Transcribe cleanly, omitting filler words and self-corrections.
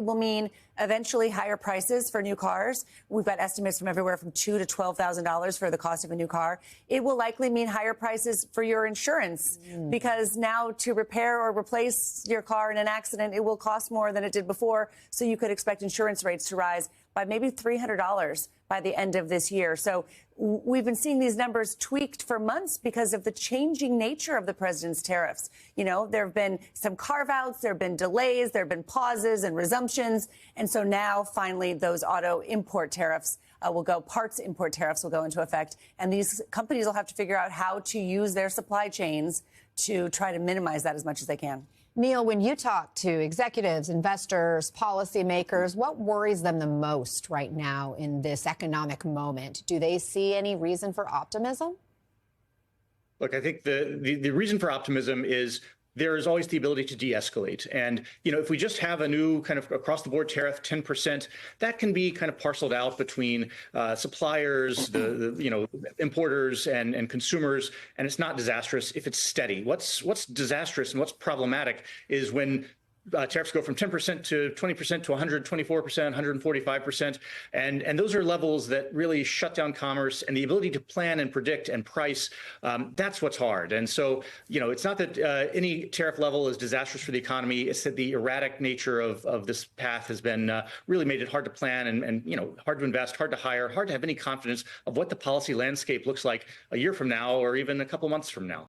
will mean eventually higher prices for new cars. We've got estimates from everywhere from $2,000 to $12,000 for the cost of a new car. It will likely mean higher prices for your insurance because now to repair or replace your car in an accident, it will cost more than it did before. So you could expect insurance rates to rise by maybe $300 by the end of this year. So we've been seeing these numbers tweaked for months because of the changing nature of the president's tariffs. You know, there have been some carve-outs, there have been delays, there have been pauses and resumptions. And so now, finally, those auto import tariffs parts import tariffs will go into effect. And these companies will have to figure out how to use their supply chains to try to minimize that as much as they can. Neil, when you talk to executives, investors, policymakers, what worries them the most right now in this economic moment? Do they see any reason for optimism? Look, I think the reason for optimism is there is always the ability to de-escalate. And, you know, if we just have a new kind of across the board tariff, 10%, that can be kind of parceled out between suppliers, the importers and consumers. And it's not disastrous if it's steady. What's disastrous and what's problematic is when tariffs go from 10% to 20% to 124%, 145%. And those are levels that really shut down commerce and the ability to plan and predict and price. That's what's hard. And so, you know, it's not that any tariff level is disastrous for the economy. It's that the erratic nature of this path has been really made it hard to plan and, you know, hard to invest, hard to hire, hard to have any confidence of what the policy landscape looks like a year from now or even a couple months from now.